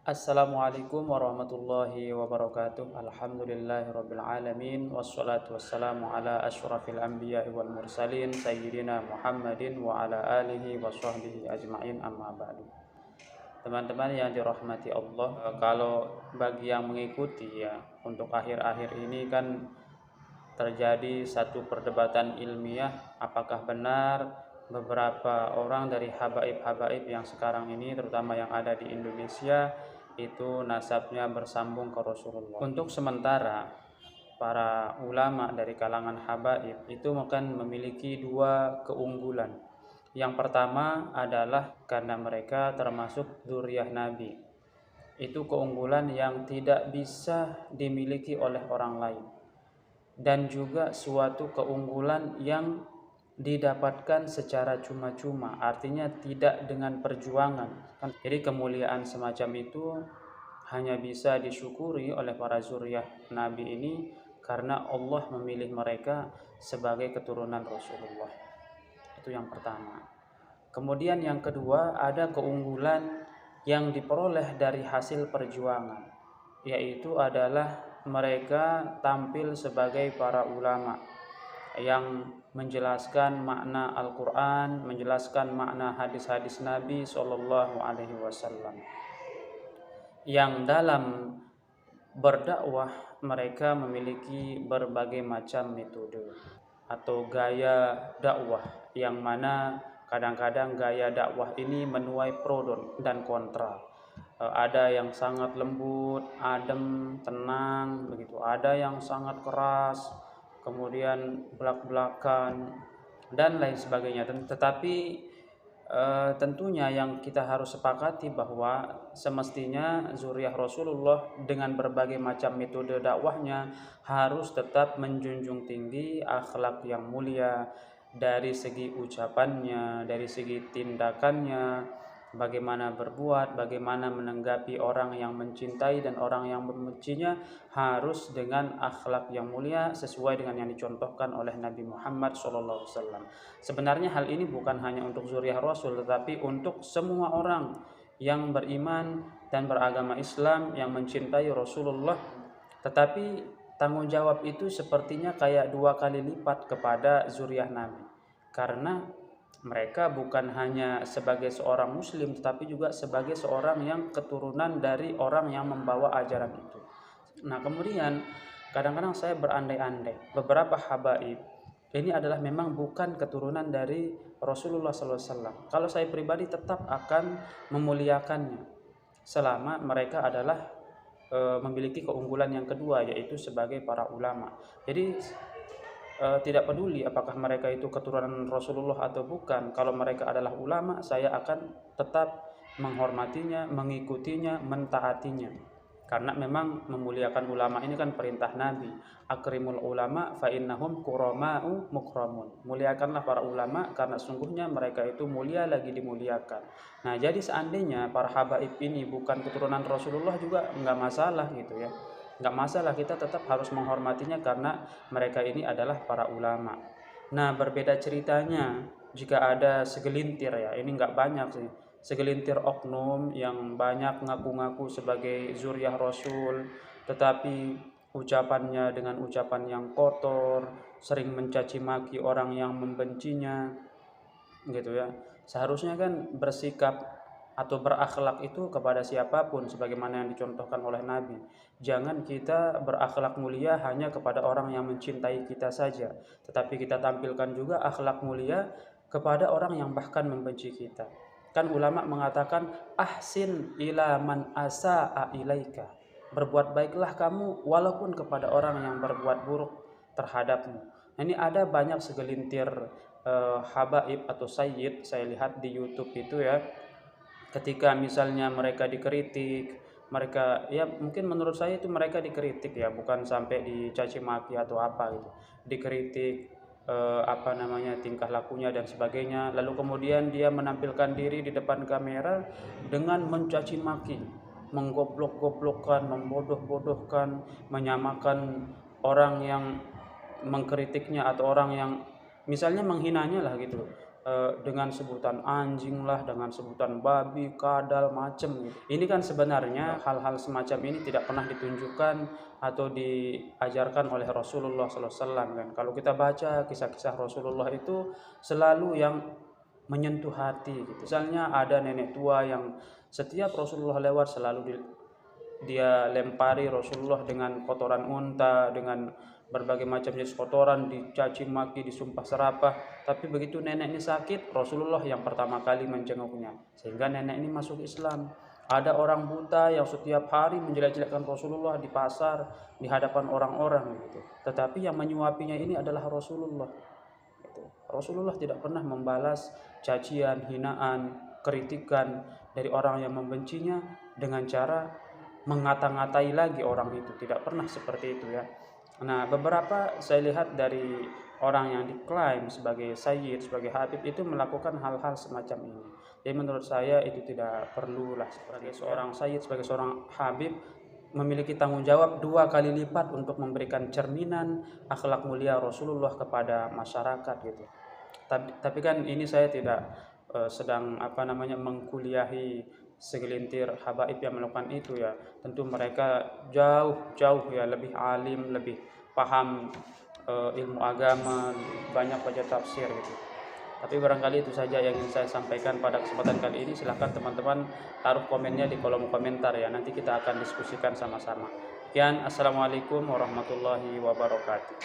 Assalamualaikum warahmatullahi wabarakatuh. Alhamdulillahirabbil alamin wassalatu wassalamu ala asyrafil anbiya'i wal mursalin sayyidina Muhammadin wa ala alihi washabbihi ajmain amma ba'du. Teman-teman yang dirahmati Allah, kalau bagi yang mengikuti ya, untuk akhir-akhir ini kan terjadi satu perdebatan ilmiah apakah benar beberapa orang dari habaib-habaib yang sekarang ini terutama yang ada di Indonesia itu nasabnya bersambung ke Rasulullah. Untuk sementara para ulama dari kalangan habaib itu akan memiliki dua keunggulan. Yang pertama adalah karena mereka termasuk dzurriyyah Nabi. Itu keunggulan yang tidak bisa dimiliki oleh orang lain. Dan juga suatu keunggulan yang didapatkan secara cuma-cuma, artinya tidak dengan perjuangan. Jadi kemuliaan semacam itu hanya bisa disyukuri oleh para zuriyah Nabi ini karena Allah memilih mereka sebagai keturunan Rasulullah. Itu yang pertama. Kemudian yang kedua, ada keunggulan yang diperoleh dari hasil perjuangan, yaitu adalah mereka tampil sebagai para ulama yang menjelaskan makna Al-Quran, menjelaskan makna hadis-hadis Nabi Sallallahu Alaihi Wasallam. Yang dalam berdakwah mereka memiliki berbagai macam metode atau gaya dakwah, yang mana kadang-kadang gaya dakwah ini menuai pro dan kontra. Ada yang sangat lembut, adem, tenang, begitu. Ada yang sangat keras, kemudian belak-belakan dan lain sebagainya. Tetapi tentunya yang kita harus sepakati bahwa semestinya zuriyah Rasulullah dengan berbagai macam metode dakwahnya harus tetap menjunjung tinggi akhlak yang mulia dari segi ucapannya, dari segi tindakannya, bagaimana berbuat, bagaimana menanggapi orang yang mencintai dan orang yang membencinya, harus dengan akhlak yang mulia sesuai dengan yang dicontohkan oleh Nabi Muhammad SAW. Sebenarnya hal ini bukan hanya untuk zuriyah Rasul, tetapi untuk semua orang yang beriman dan beragama Islam yang mencintai Rasulullah. Tetapi tanggung jawab itu sepertinya kayak 2 kali lipat kepada zuriyah Nabi, karena mereka bukan hanya sebagai seorang muslim tetapi juga sebagai seorang yang keturunan dari orang yang membawa ajaran itu. Nah, kemudian kadang-kadang saya berandai-andai beberapa habaib ini adalah memang bukan keturunan dari Rasulullah SAW. Kalau saya pribadi tetap akan memuliakannya selama mereka adalah memiliki keunggulan yang kedua, yaitu sebagai para ulama. Jadi tidak peduli apakah mereka itu keturunan Rasulullah atau bukan. Kalau mereka adalah ulama, saya akan tetap menghormatinya, mengikutinya, mentaatinya. Karena memang memuliakan ulama ini kan perintah Nabi. Akrimul ulama fa innahum kurama'u mukramun. Muliakanlah para ulama karena sungguhnya mereka itu mulia lagi dimuliakan. Nah, jadi seandainya para habaib ini bukan keturunan Rasulullah juga enggak masalah gitu ya. Enggak masalah, kita tetap harus menghormatinya karena mereka ini adalah para ulama. Nah, berbeda ceritanya jika ada segelintir ya, ini enggak banyak sih, segelintir oknum yang banyak ngaku-ngaku sebagai zuriyah Rasul, tetapi ucapannya dengan ucapan yang kotor, sering mencaci maki orang yang membencinya, gitu ya. Seharusnya kan bersikap atau berakhlak itu kepada siapapun sebagaimana yang dicontohkan oleh Nabi. Jangan kita berakhlak mulia hanya kepada orang yang mencintai kita saja, tetapi kita tampilkan juga akhlak mulia kepada orang yang bahkan membenci kita. Kan ulama mengatakan ahsin ila man asaa ilaika. Berbuat baiklah kamu walaupun kepada orang yang berbuat buruk terhadapmu. Nah, ini ada banyak segelintir habaib atau sayyid saya lihat di YouTube itu ya. Ketika misalnya mereka dikritik, mereka ya mungkin menurut saya itu mereka dikritik ya, bukan sampai dicaci maki atau apa gitu. Dikritik tingkah lakunya dan sebagainya, lalu kemudian dia menampilkan diri di depan kamera dengan mencaci maki, menggoblok-goblokkan, membodoh-bodohkan, menyamakan orang yang mengkritiknya atau orang yang misalnya menghinanya lah gitu. dengan sebutan anjing lah, dengan sebutan babi, kadal, macem gitu. Ini kan sebenarnya hal-hal semacam ini tidak pernah ditunjukkan atau diajarkan oleh Rasulullah SAW kan. Kalau kita baca kisah-kisah Rasulullah itu selalu yang menyentuh hati gitu. Misalnya ada nenek tua yang setiap Rasulullah lewat selalu dia lempari Rasulullah dengan kotoran unta, dengan berbagai macam jenis kotoran, dicaci maki, disumpah serapah. Tapi begitu nenek ini sakit, Rasulullah yang pertama kali menjenguknya, sehingga nenek ini masuk Islam. Ada orang buta yang setiap hari menjelek-jelekkan Rasulullah di pasar, di hadapan orang-orang gitu. Tetapi yang menyuapinya ini adalah Rasulullah. Gitu. Rasulullah tidak pernah membalas cacian, hinaan, kritikan dari orang yang membencinya dengan cara mengata-ngatai lagi orang itu. Tidak pernah seperti itu ya. Nah, beberapa saya lihat dari orang yang diklaim sebagai sayyid, sebagai habib itu melakukan hal-hal semacam ini. Jadi menurut saya itu tidak perlulah. Sebagai seorang sayyid, sebagai seorang habib memiliki tanggung jawab 2 kali lipat untuk memberikan cerminan akhlak mulia Rasulullah kepada masyarakat gitu. Tapi kan ini saya tidak sedang mengkuliahi segelintir habaib yang melakukan itu ya. Tentu mereka jauh ya lebih alim, lebih paham ilmu agama, banyak baca tafsir gitu. Tapi barangkali itu saja yang ingin saya sampaikan pada kesempatan kali ini. Silahkan teman-teman taruh komennya di kolom komentar ya. Nanti kita akan diskusikan sama-sama. Sekian, assalamualaikum warahmatullahi wabarakatuh.